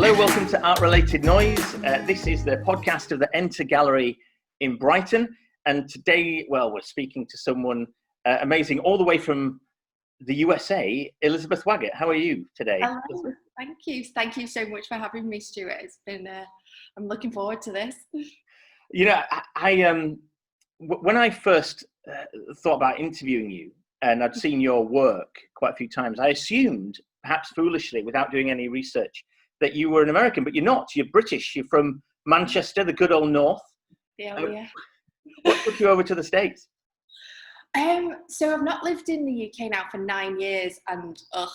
Hello, welcome to Art Related Noise. This is the podcast of the Enter Gallery in Brighton. And today, we're speaking to someone amazing all the way from the USA, Elizabeth Waggett. How are you today? Hello, thank you. Thank you so much for having me, Stuart. It's been, I'm looking forward to this. You know, when I first thought about interviewing you, and I'd seen your work quite a few times, I assumed, perhaps foolishly, without doing any research, that you were an American, but you're not. You're British. You're from Manchester, the good old north. Yeah. What took you over to the States? So I've not lived in the UK now for 9 years, and I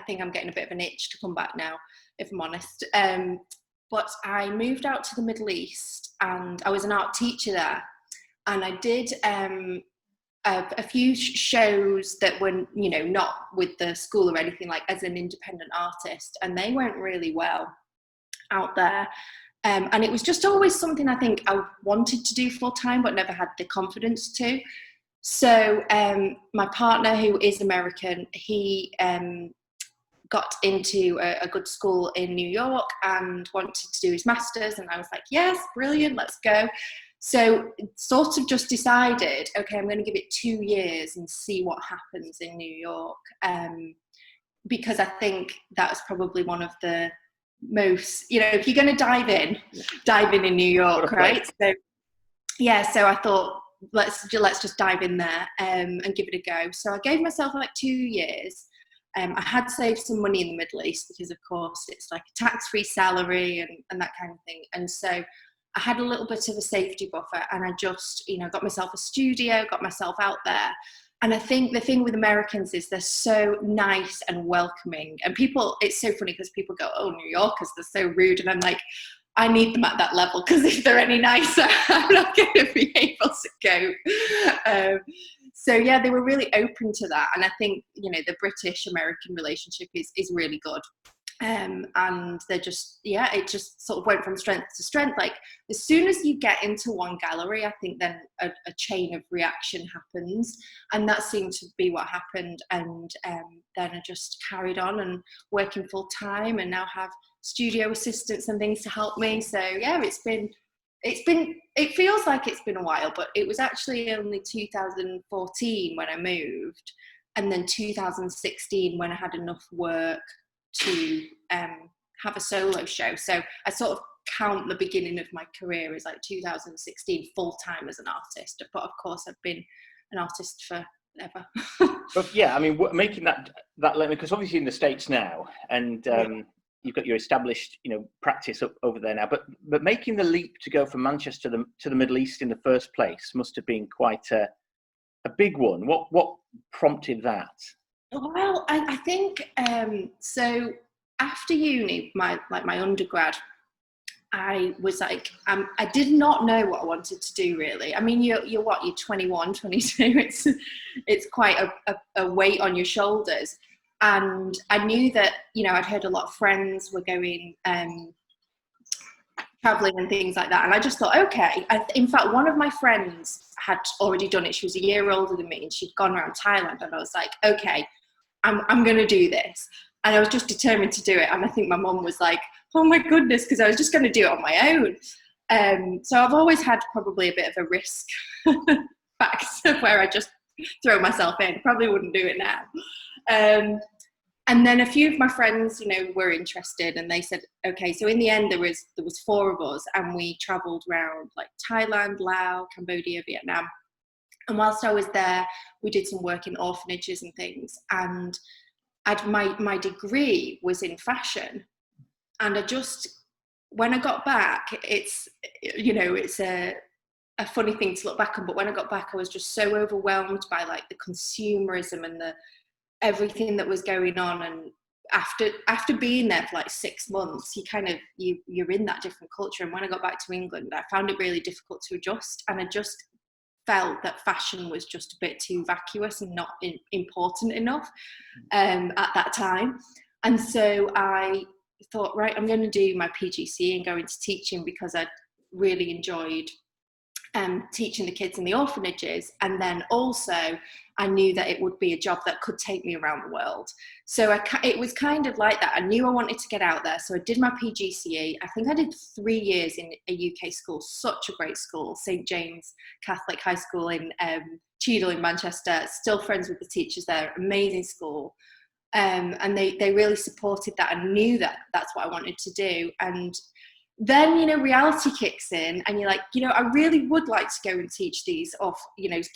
think I'm getting a bit of an itch to come back now, if I'm honest. But I moved out to the Middle East, and I was an art teacher there, and I did a few shows that were, not with the school or anything, like as an independent artist, and they went really well out there. And it was just always something I think I wanted to do full time, but never had the confidence to. So my partner, who is American, he got into a good school in New York and wanted to do his master's. And I was like, yes, brilliant, let's go. So sort of just decided, okay, I'm going to give it 2 years and see what happens in New York. Because I think that's probably one of the most, if you're going to dive in New York, right? So I thought, let's just dive in there and give it a go. So I gave myself like 2 years. I had saved some money in the Middle East because, of course, it's like a tax-free salary and that kind of thing. And so I had a little bit of a safety buffer, and I just, got myself a studio, got myself out there. And I think the thing with Americans is they're so nice and welcoming. And it's so funny because people go, oh, New Yorkers, they're so rude. And I'm like, I need them at that level, because if they're any nicer, I'm not going to be able to go. They were really open to that. And I think, the British-American relationship is really good. And they're just, it just sort of went from strength to strength. Like, as soon as you get into one gallery, I think then a chain of reaction happens, and that seemed to be what happened. And then I just carried on and working full time, and now have studio assistants and things to help me. So it feels like it's been a while, but it was actually only 2014 when I moved, and then 2016 when I had enough work to have a solo show. So I sort of count the beginning of my career as like 2016 full-time as an artist, but of course I've been an artist forever. But yeah, I mean, making that leap, because obviously in the States now, and you've got your established practice over there now, but making the leap to go from Manchester to the Middle East in the first place must have been quite a big one. What prompted that? Well, I think so. After uni, my undergrad, I was like, I did not know what I wanted to do really. I mean, you're 21, 22. It's quite a weight on your shoulders, and I knew that I'd heard a lot of friends were going traveling and things like that, and I just thought, okay. In fact, one of my friends had already done it. She was a year older than me, and she'd gone around Thailand, and I was like, okay, I'm going to do this. And I was just determined to do it. And I think my mum was like, oh my goodness, because I was just going to do it on my own. So I've always had probably a bit of a risk factor where I just throw myself in. Probably wouldn't do it now. And then a few of my friends, were interested, and they said, okay. So in the end, there was 4 of us, and we travelled around like Thailand, Laos, Cambodia, Vietnam. And whilst I was there, we did some work in orphanages and things. And my degree was in fashion. And when I got back, it's a funny thing to look back on, but when I got back, I was just so overwhelmed by like the consumerism and everything that was going on. And after being there for like 6 months, you're in that different culture. And when I got back to England, I found it really difficult to adjust. And I just felt that fashion was just a bit too vacuous and not important enough at that time. And so I thought, right, I'm going to do my PGC and go into teaching, because I really enjoyed teaching the kids in the orphanages. And then also I knew that it would be a job that could take me around the world. So it was kind of like that. I knew I wanted to get out there. So I did my PGCE. I think I did 3 years in a UK school, such a great school, St. James Catholic High School in Cheadle in Manchester. Still friends with the teachers there, amazing school. And they really supported that and knew that that's what I wanted to do. And then, reality kicks in and you're like, I really would like to go and teach these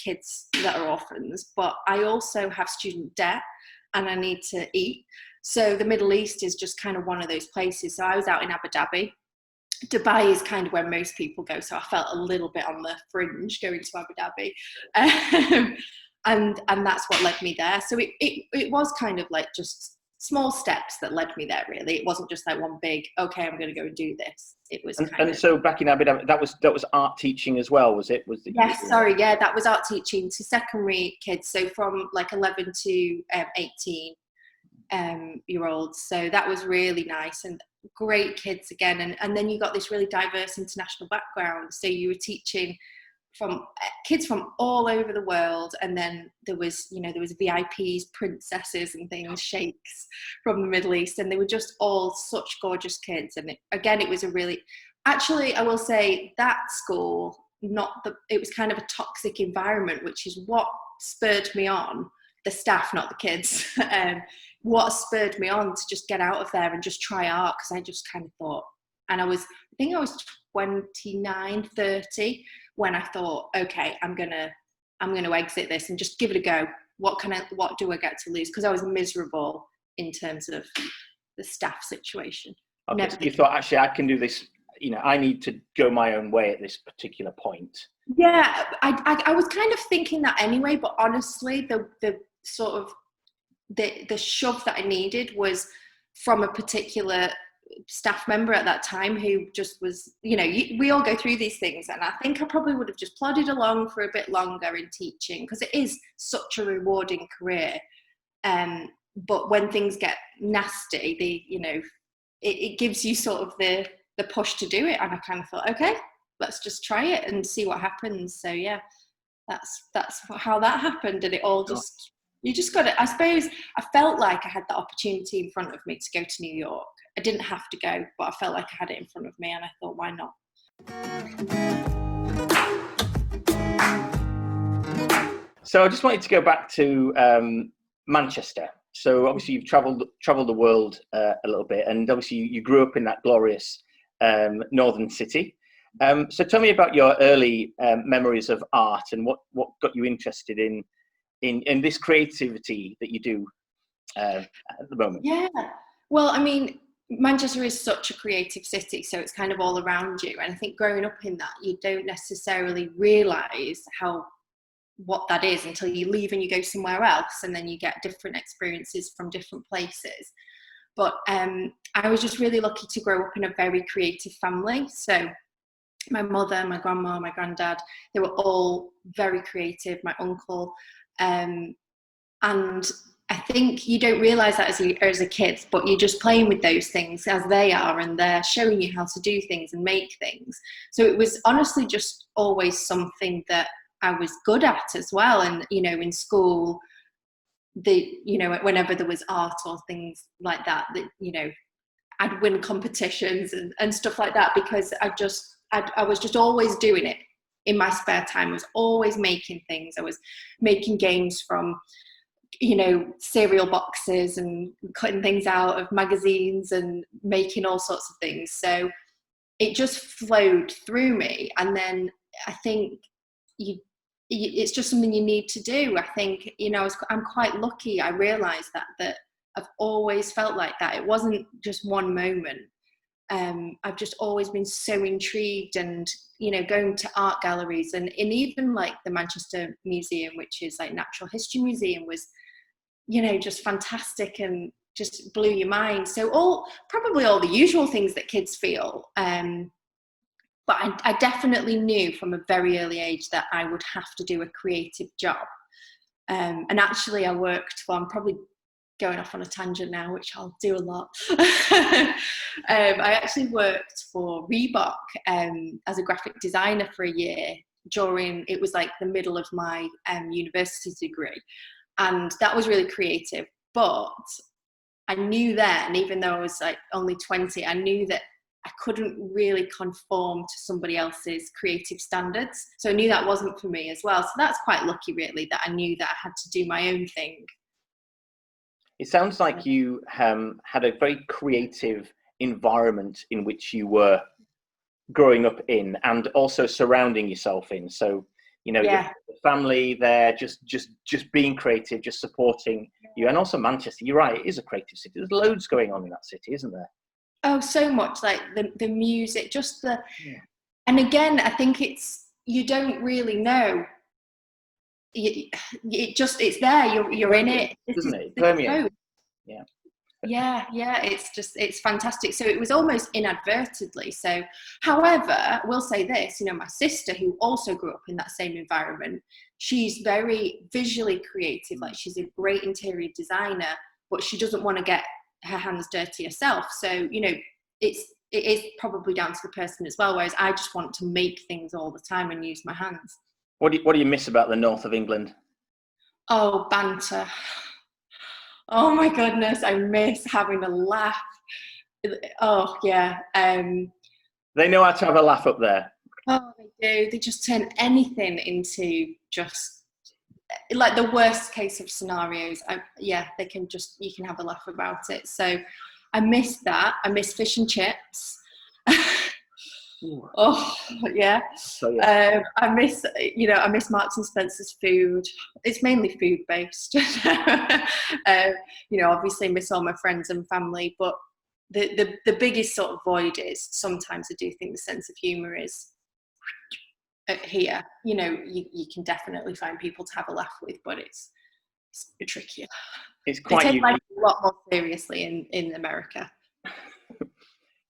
kids that are orphans, but I also have student debt and I need to eat. So the Middle East is just kind of one of those places. So I was out in Abu Dhabi. Dubai is kind of where most people go. So I felt a little bit on the fringe going to Abu Dhabi. And that's what led me there. So it was kind of like just small steps that led me there, really. It wasn't just like one big, okay, I'm going to go and do this. It was so back in Abu Dhabi, that was art teaching as well, was it? Yes, sorry, yeah, that was art teaching to secondary kids, so from like 11 to 18 year olds. So that was really nice and great kids again. And then you got this really diverse international background. So you were teaching from kids from all over the world, and then there was VIPs, princesses and things, sheikhs from the Middle East, and they were just all such gorgeous kids. And it was a really, actually I will say that school, it was kind of a toxic environment, which is what spurred me on, the staff, not the kids, what spurred me on to just get out of there and just try art, because I just kind of thought, and I think I was 29, 30 when I thought, okay, I'm gonna exit this and just give it a go. What do I get to lose? Because I was miserable in terms of the staff situation. Okay, so you thought, actually, I can do this. I need to go my own way at this particular point. Yeah, I was kind of thinking that anyway, but honestly, the sort of the shove that I needed was from a particular staff member at that time who just was, we all go through these things, and I think I probably would have just plodded along for a bit longer in teaching, because it is such a rewarding career. But when things get nasty, it gives you sort of the push to do it, and I kind of thought, okay, let's just try it and see what happens. So yeah, that's how that happened, and it all just, you just got to, I suppose I felt like I had the opportunity in front of me to go to New York. I didn't have to go, but I felt like I had it in front of me, and I thought, why not? So I just wanted to go back to Manchester. So obviously you've travelled the world a little bit, and obviously you grew up in that glorious northern city. So tell me about your early memories of art and what got you interested in this creativity that you do at the moment. Yeah, well, I mean, Manchester is such a creative city, so it's kind of all around you. And I think growing up in that, you don't necessarily realise what that is until you leave and you go somewhere else, and then you get different experiences from different places. But I was just really lucky to grow up in a very creative family. So my mother, my grandma, my granddad, they were all very creative, my uncle. And I think you don't realise that as a kid, but you're just playing with those things as they are, and they're showing you how to do things and make things. So it was honestly just always something that I was good at as well. And, in school, whenever there was art or things like that, I'd win competitions and stuff like that, because I was just always doing it in my spare time. I was always making things. I was making games from, cereal boxes and cutting things out of magazines and making all sorts of things. So it just flowed through me. And then I think it's just something you need to do. I think, I'm quite lucky. I realised that I've always felt like that. It wasn't just one moment. I've just always been so intrigued, and going to art galleries and even like the Manchester Museum, which is like Natural History Museum, was just fantastic and just blew your mind. So probably all the usual things that kids feel, but I definitely knew from a very early age that I would have to do a creative job. And actually I worked for, I'm probably going off on a tangent now, which I'll do a lot. I actually worked for Reebok as a graphic designer for a year it was like the middle of my university degree, and that was really creative. But I knew then, even though I was like only 20, I knew that I couldn't really conform to somebody else's creative standards. So I knew that wasn't for me as well. So that's quite lucky, really, that I knew that I had to do my own thing. It sounds like you had a very creative environment in which you were growing up in, and also surrounding yourself in. So, you know, Yeah. the family there, just being creative, just supporting you. And also Manchester, you're right, it is a creative city. There's loads going on in that city, isn't there? Oh, so much, like the music, just and again, I think you don't really know. It's there. You're in it, isn't it? Permeate. Yeah. It's fantastic. So it was almost inadvertently. So, however, I will say this, you know, my sister, who also grew up in that same environment, she's very visually creative. Like, she's a great interior designer, but she doesn't want to get her hands dirty herself. So, you know, it is probably down to the person as well, whereas I just want to make things all the time and use my hands. What do you miss about the north of England? Oh, banter. Oh my goodness, I miss having a laugh. Oh yeah. They know how to have a laugh up there. Oh, they do. They just turn anything into just like the worst case of scenarios. They can you can have a laugh about it. So I miss that. I miss fish and chips. Oh yeah. I miss Marks and Spencer's food. It's mainly food based. Obviously miss all my friends and family, but the biggest sort of void is sometimes I do think the sense of humour is here. You know, you can definitely find people to have a laugh with, but it's trickier. It's quite they take life a lot more seriously in America.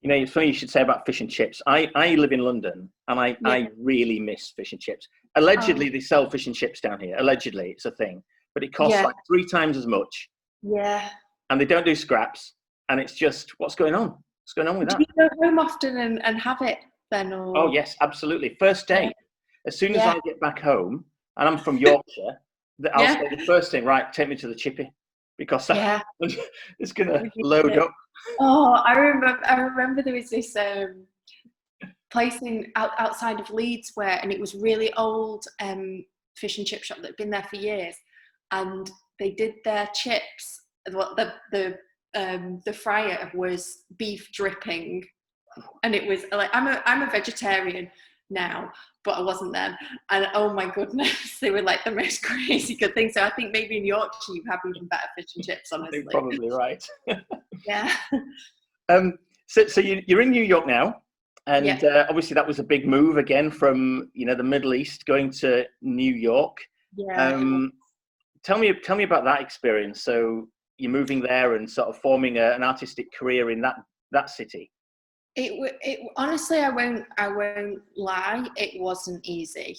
You know, it's funny you should say about fish and chips. I live in London, and I really miss fish and chips. Allegedly, they sell fish and chips down here. Allegedly, it's a thing. But it costs like 3 times as much. Yeah. And they don't do scraps. And it's just, what's going on? What's going on with that? Do you go home often and have it then? Or? Oh, yes, absolutely. First day. Yeah. As soon as I get back home, and I'm from Yorkshire, I'll say the first thing, right, take me to the chippy. Because it's going to load up. Oh, I remember there was this place outside of Leeds and it was really old fish and chip shop that had been there for years, and they did their chips. The fryer was beef dripping, and it was like I'm a vegetarian now, but I wasn't then. And oh my goodness, they were like the most crazy good things. So I think maybe in Yorkshire you have even better fish and chips, honestly. You're probably right. Yeah. So you're in New York now, and obviously that was a big move again from, you know, the Middle East going to New York. Yeah. Tell me about that experience. So you're moving there and sort of forming an artistic career in that city. It honestly, I won't lie, it wasn't easy.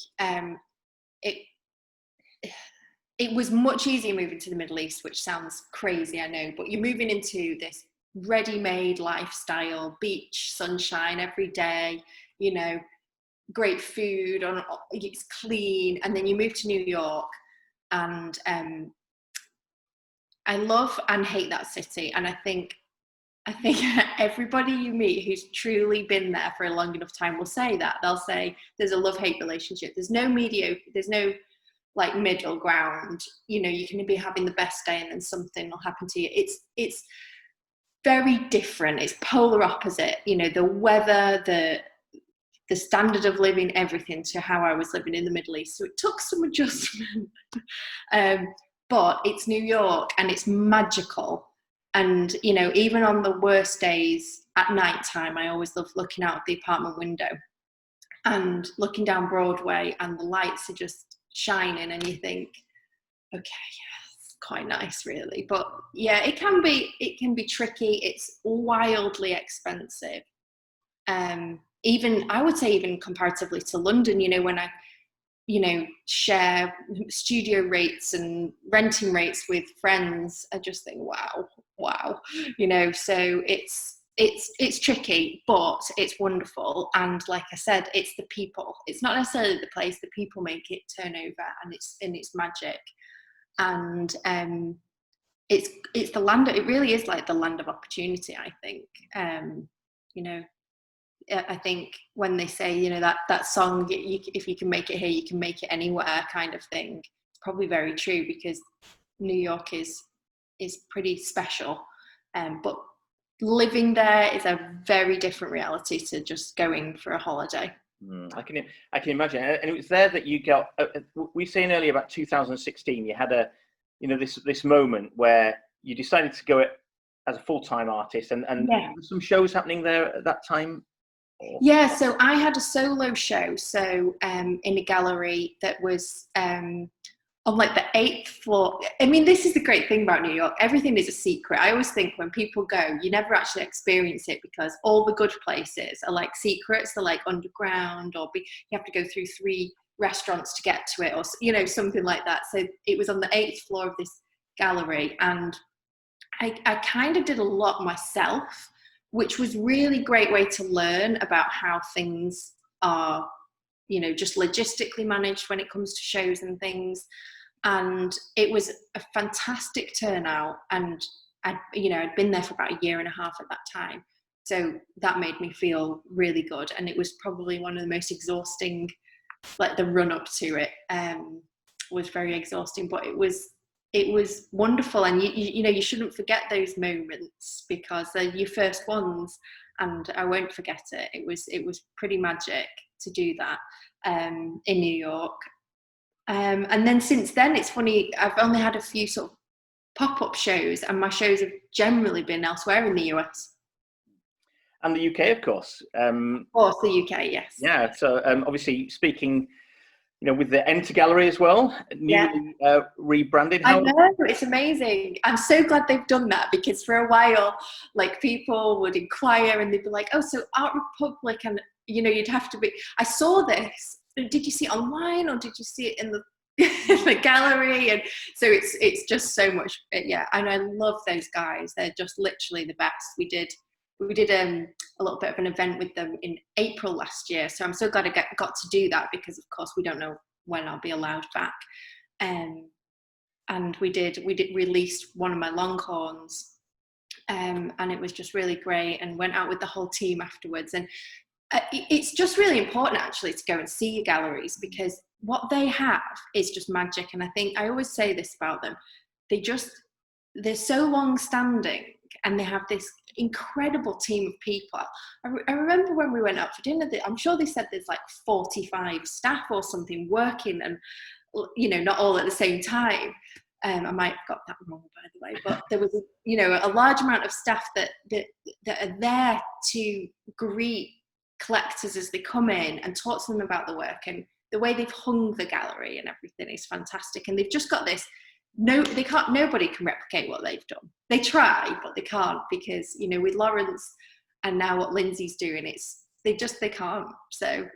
It was much easier moving to the Middle East, which sounds crazy, I know, but you're moving into this ready-made lifestyle, beach, sunshine every day, you know, great food, it's clean, and then you move to New York, and I love and hate that city, and I think everybody you meet who's truly been there for a long enough time will say that. They'll say there's a love-hate relationship. There's no mediocre, there's no like middle ground. You know, you can be having the best day and then something will happen to you. It's very different. It's polar opposite. You know, the weather, the standard of living, everything to how I was living in the Middle East. So it took some adjustment. But it's New York and it's magical. And, you know, even on the worst days at night time, I always love looking out of the apartment window and looking down Broadway, and the lights are just shining, and you think, okay, it's quite nice, really. But yeah, it can be tricky. It's wildly expensive. I would say even comparatively to London, you know, when I, you know, share studio rates and renting rates with friends, I just think, wow, you know, so it's it's tricky, but it's wonderful. And like I said, it's the people. It's not necessarily the place. The people make it turn over, and it's magic. And it's the land. It really is like the land of opportunity, I think. You know, I think when they say, you know, that song, if you can make it here, you can make it anywhere, kind of thing. It's probably very true, because New York is pretty special, but living there is a very different reality to just going for a holiday. I can imagine. And it was there that you got. We were saying earlier about 2016. You had this moment where you decided to go as a full-time artist, and Yeah. some shows happening there at that time. Yeah, so I had a solo show, in a gallery that was on like the 8th floor. I mean, this is the great thing about New York. Everything is a secret. I always think when people go, you never actually experience it, because all the good places are like secrets. They're like underground, or you have to go through 3 restaurants to get to it, or, you know, something like that. So it was on the 8th floor of this gallery, and I kind of did a lot myself, which was really great way to learn about how things are, you know, just logistically managed when it comes to shows and things. And it was a fantastic turnout, and I'd been there for about a year and a half at that time, so that made me feel really good. And it was probably one of the most exhausting, like the run up to it was very exhausting, but it was wonderful. And you shouldn't forget those moments, because they're your first ones, and I won't forget it. It was pretty magic to do that in New York. And then since then, it's funny, I've only had a few sort of pop-up shows, and my shows have generally been elsewhere in the US. And the UK, of course. Of course, the UK, yes. Yeah, so obviously speaking, you know, with the Enter Gallery as well, newly rebranded. I know, it's amazing. I'm so glad they've done that, because for a while, like, people would inquire and they'd be like, oh, so Art Republic, and, you know, you'd have to be, I saw this. Did you see it online, or did you see it in the gallery? And so it's just so much, yeah. And I love those guys. They're just literally the best. We did a little bit of an event with them in April last year, so I'm so glad I got to do that, because of course we don't know when I'll be allowed back. And we released one of my Longhorns, and it was just really great, and went out with the whole team afterwards. And it's just really important, actually, to go and see your galleries, because what they have is just magic. And I think I always say this about them: they're so long standing, and they have this incredible team of people. I remember when we went out for dinner, I'm sure they said there's like 45 staff or something working, and, you know, not all at the same time. I might have got that wrong, by the way, but there was a large amount of staff that are there to greet collectors as they come in and talk to them about the work. And the way they've hung the gallery and everything is fantastic. And they've just got this, nobody can replicate what they've done. They try, but they can't, because, you know, with Lawrence and now what Lindsay's doing, they can't. So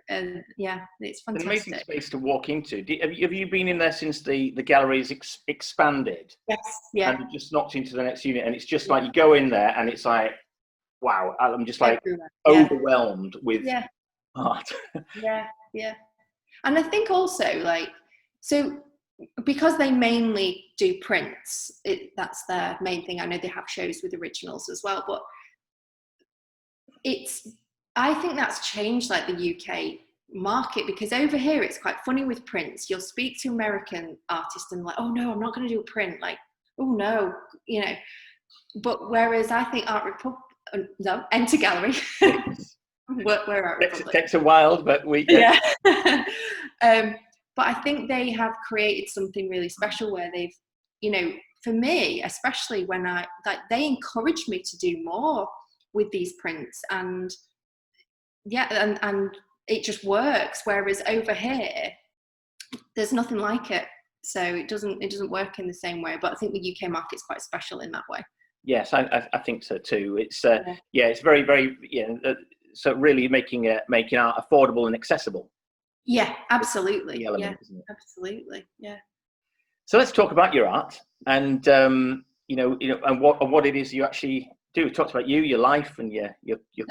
yeah, it's fantastic. An amazing space to walk into. Have you been in there since the gallery's expanded? Yes, yeah. And you just knocked into the next unit, and it's just like you go in there and it's like, wow, I'm just like overwhelmed with art. Yeah. And I think also, like, so because they mainly do prints, that's their main thing. I know they have shows with originals as well, but I think that's changed, like, the UK market, because over here it's quite funny with prints. You'll speak to American artists and like, oh no, I'm not going to do a print, like, oh no, you know. But whereas I think Enter Gallery. We're Art Republic. Takes a while, but yeah. But I think they have created something really special where they've, you know, for me, especially when they encouraged me to do more with these prints, and and it just works. Whereas over here, there's nothing like it, so it doesn't work in the same way. But I think the UK market's quite special in that way. Yes, I think so too. It's it's very, very, so really making art affordable and accessible. Yeah, absolutely. Element, isn't it? Absolutely. Yeah. So let's talk about your art, and and what it is you actually too. We talked about you, your life, and your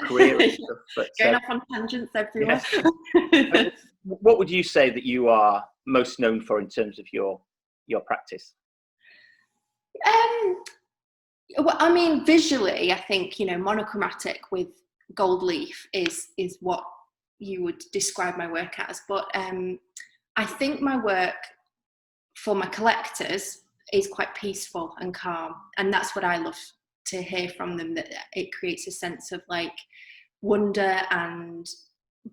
career and stuff. But, going off on tangents everywhere. Yes. What would you say that you are most known for in terms of your practice? Well, I mean, visually, I think, monochromatic with gold leaf is what you would describe my work as. But I think my work for my collectors is quite peaceful and calm. And that's what I love to hear from them, that it creates a sense of like wonder and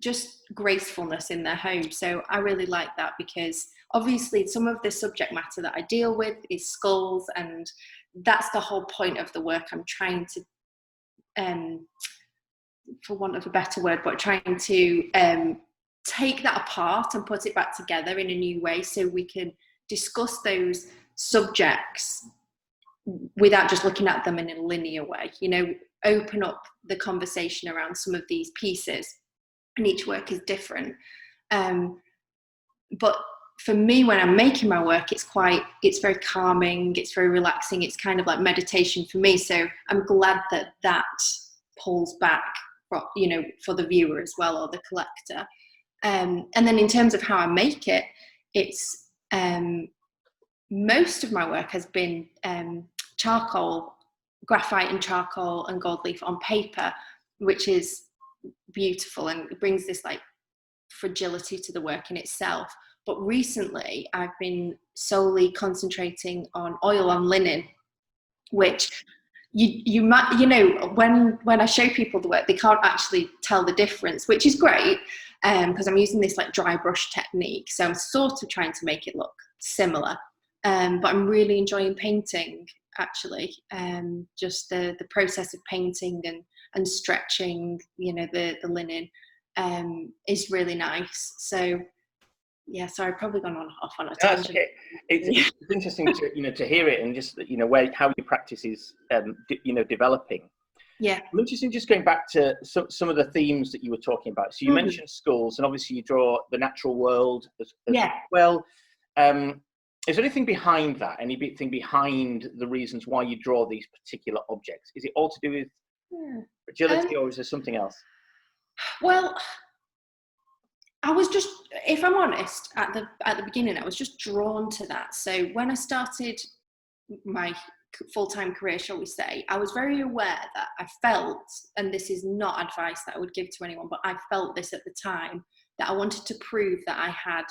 just gracefulness in their home. So I really like that, because obviously some of the subject matter that I deal with is skulls, and that's the whole point of the work. I'm trying to, for want of a better word, but trying to take that apart and put it back together in a new way, so we can discuss those subjects without just looking at them in a linear way, open up the conversation around some of these pieces, and each work is different. But for me, when I'm making my work, it's very calming, it's very relaxing, it's kind of like meditation for me. So I'm glad that pulls back, for the viewer as well, or the collector. And then in terms of how I make it, it's most of my work has been charcoal, graphite and charcoal and gold leaf on paper, which is beautiful, and it brings this like fragility to the work in itself. But recently I've been solely concentrating on oil on linen, which you might, when I show people the work, they can't actually tell the difference, which is great, because I'm using this like dry brush technique. So I'm sort of trying to make it look similar, but I'm really enjoying painting, actually. Just the process of painting and stretching, the linen is really nice. So yeah, so I've probably gone off on a tangent. Okay. It's interesting to hear it, and just how your practice is developing. Yeah, I'm interested in just going back to some of the themes that you were talking about. So you mentioned skulls, and obviously you draw the natural world as well. Is there anything behind that? Anything behind the reasons why you draw these particular objects? Is it all to do with fragility, or is there something else? Well, I was just, if I'm honest, at the beginning, I was just drawn to that. So when I started my full-time career, shall we say, I was very aware that I felt, and this is not advice that I would give to anyone, but I felt this at the time, that I wanted to prove that I had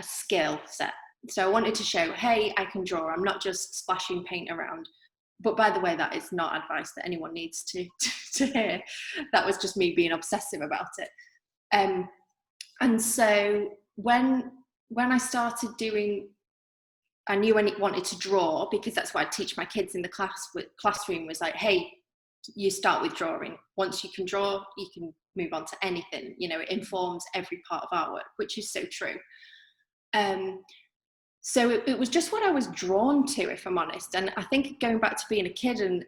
a skill set. So I wanted to show, hey, I can draw. I'm not just splashing paint around. But by the way, that is not advice that anyone needs to hear. That was just me being obsessive about it. And so when I started doing, I knew I wanted to draw, because that's what I teach my kids in the classroom, was like, hey, you start with drawing. Once you can draw, you can move on to anything. It informs every part of our work, which is so true. So it was just what I was drawn to, if I'm honest. And I think going back to being a kid, and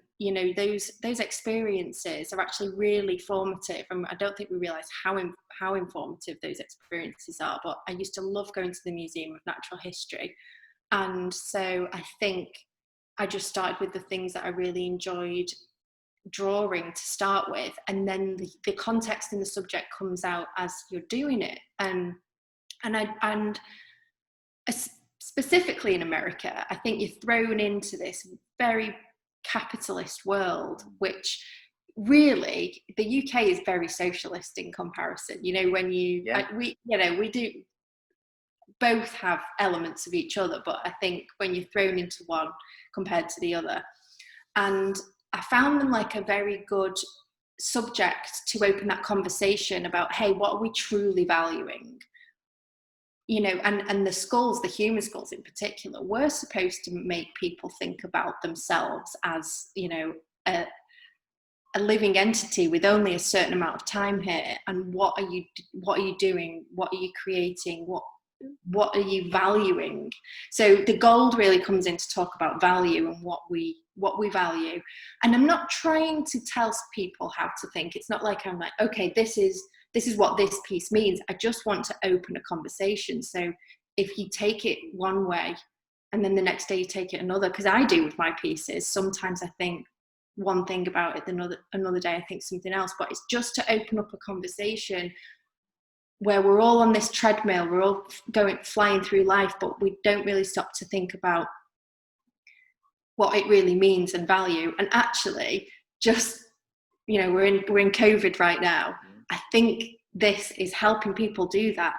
those experiences are actually really formative, and I don't think we realise how informative those experiences are. But I used to love going to the Museum of Natural History, and so I think I just started with the things that I really enjoyed drawing to start with, and then the context and the subject comes out as you're doing it. And specifically in America, I think you're thrown into this very capitalist world, which really the UK is very socialist in comparison. When we do both have elements of each other, but I think when you're thrown into one compared to the other, and I found them like a very good subject to open that conversation about, hey, what are we truly valuing? And the skulls, the human skulls in particular, were supposed to make people think about themselves as, a living entity with only a certain amount of time here. And what are you doing? What are you creating? What are you valuing? So the gold really comes in to talk about value and what we value. And I'm not trying to tell people how to think. It's not like I'm like, okay, this is what this piece means. I just want to open a conversation. So if you take it one way and then the next day you take it another, because I do with my pieces, sometimes I think, one thing about it, another day I think something else. But it's just to open up a conversation where we're all on this treadmill, we're all flying through life, but we don't really stop to think about what it really means and value. And actually, just, you know, we're in COVID right now. I think this is helping people do that.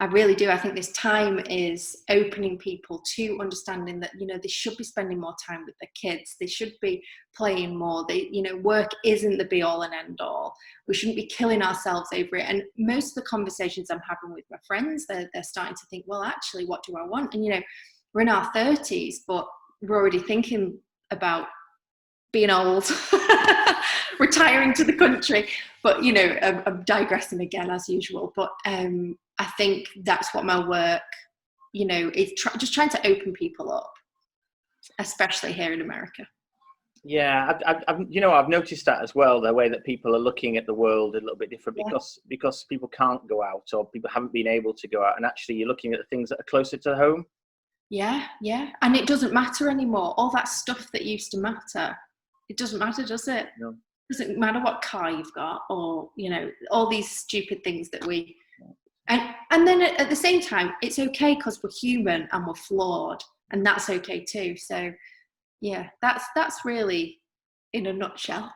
I really do. I think this time is opening people to understanding that, you know, they should be spending more time with their kids. They should be playing more. You know, work isn't the be all and end all. We shouldn't be killing ourselves over it. And most of the conversations I'm having with my friends, they're starting to think, well, actually, what do I want? And, you know, we're in our 30s, but we're already thinking about being old, retiring to the country. But, you know, I'm digressing again as usual. But I think that's what my work, you know, is just trying to open people up, especially here in America. Yeah, I've noticed that as well, the way that people are looking at the world a little bit different because people can't go out, or people haven't been able to go out, and actually you're looking at the things that are closer to home. Yeah. And it doesn't matter anymore. All that stuff that used to matter, it doesn't matter, does it? No. It doesn't matter what car you've got, or, you know, all these stupid things that we... And then at the same time, it's okay because we're human and we're flawed, and that's okay too. So, yeah, that's really, in a nutshell.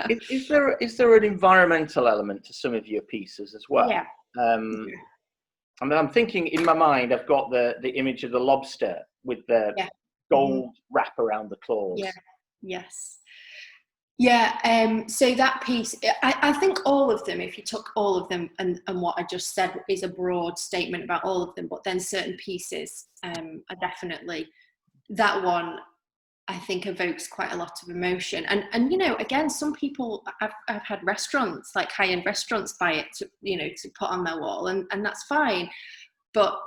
Is there an environmental element to some of your pieces as well? Yeah. I mean, I'm thinking in my mind, I've got the image of the lobster with the gold wrap around the claws. Yeah. Yes. Yeah, so that piece, I think all of them, if you took all of them and what I just said is a broad statement about all of them, but then certain pieces are definitely, that one I think evokes quite a lot of emotion. And you know, again, some people, I've had restaurants, like high-end restaurants, buy it to, you know, to put on their wall, and that's fine. But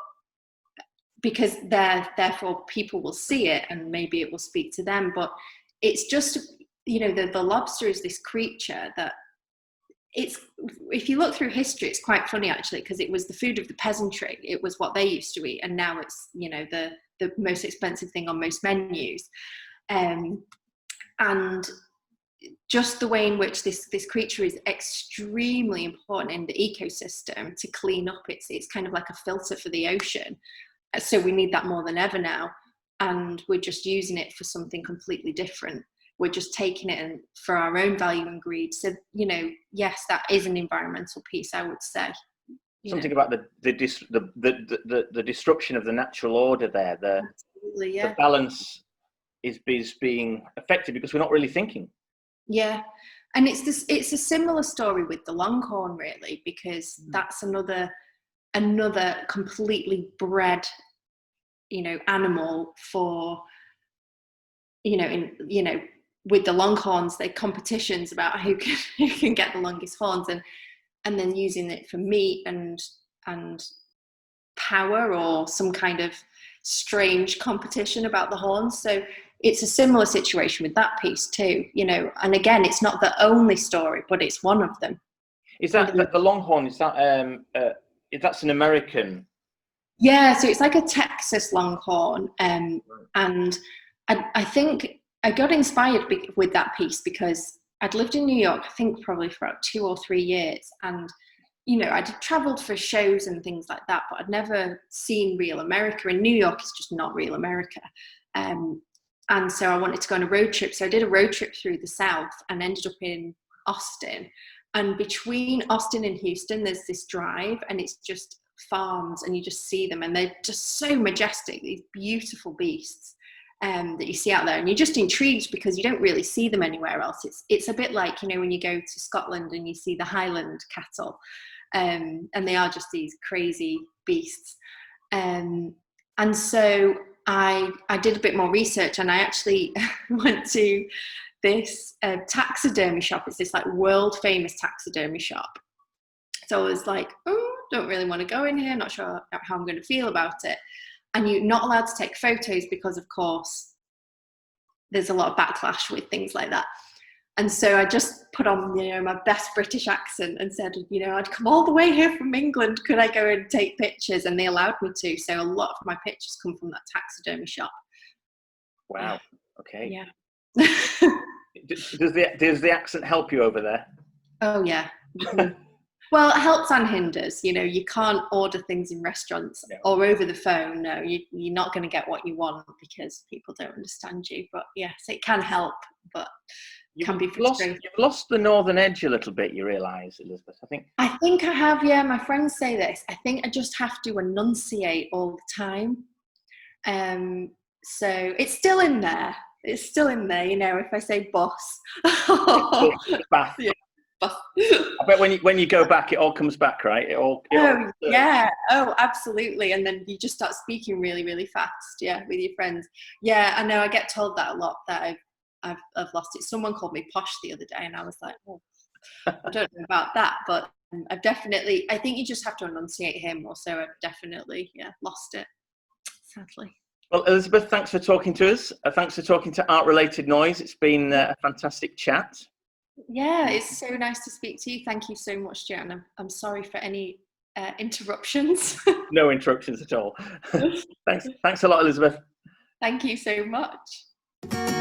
because therefore people will see it and maybe it will speak to them. But it's just, you know, the lobster is this creature that if you look through history, it's quite funny actually, because it was the food of the peasantry. It was what they used to eat, and now it's, you know, the most expensive thing on most menus. And just the way in which this creature is extremely important in the ecosystem to clean up. It's kind of like a filter for the ocean. So we need that more than ever now. And we're just using it for something completely different. We're just taking it and for our own value and greed. So, you know, yes, that is an environmental piece, I would say. Something about the disruption of the natural order there. Absolutely, yeah. The balance is being affected because we're not really thinking. Yeah, and it's a similar story with the Longhorn, really, because that's another completely bred, you know, animal for, you know, with the Longhorns, they're competitions about who can get the longest horns, and then using it for meat and power, or some kind of strange competition about the horns. So it's a similar situation with that piece too, you know. And again, it's not the only story, but it's one of them. Is that the Longhorn? Is that that's an American? Yeah, so it's like a Texas Longhorn, and I think I got inspired with that piece because I'd lived in New York, I think probably for about 2 or 3 years, and you know, I'd traveled for shows and things like that, but I'd never seen real America. And New York is just not real America. And so I wanted to go on a road trip. So I did a road trip through the South and ended up in Austin. And between Austin and Houston, there's this drive, and it's just farms, and you just see them, and they're just so majestic, these beautiful beasts that you see out there. And you're just intrigued because you don't really see them anywhere else. It's a bit like, you know, when you go to Scotland and you see the Highland cattle, and they are just these crazy beasts. And so I did a bit more research, and I actually went to this taxidermy shop. It's this like world famous taxidermy shop. So I was like, don't really want to go in here, not sure how I'm going to feel about it. And you're not allowed to take photos because, of course, there's a lot of backlash with things like that. And so I just put on, you know, my best British accent and said, you know, I'd come all the way here from England. Could I go and take pictures? And they allowed me to. So a lot of my pictures come from that taxidermy shop. Wow. Okay. Yeah. Does the accent help you over there? Oh yeah. Well, it helps and hinders. You know, you can't order things in restaurants or over the phone. No, you're not going to get what you want because people don't understand you. But yes, it can help, but it can be frustrating. You've lost the northern edge a little bit, you realise, Elizabeth, I think. I think I have, yeah. My friends say this. I think I just have to enunciate all the time. So it's still in there. It's still in there, you know, if I say boss. Bath. Yeah. I bet when you go back, it all comes back, right? Yeah. Oh, absolutely. And then you just start speaking really, really fast. Yeah, with your friends. Yeah, I know. I get told that a lot, that I've lost it. Someone called me posh the other day, and I was like, oh, I don't know about that, but I think you just have to enunciate him. Also, I've definitely lost it, sadly. Well, Elizabeth, thanks for talking to us. Thanks for talking to Art Related Noise. It's been a fantastic chat. Yeah, it's so nice to speak to you. Thank you so much, Jan. I'm sorry for any interruptions. No interruptions at all. Thanks a lot, Elizabeth. Thank you so much.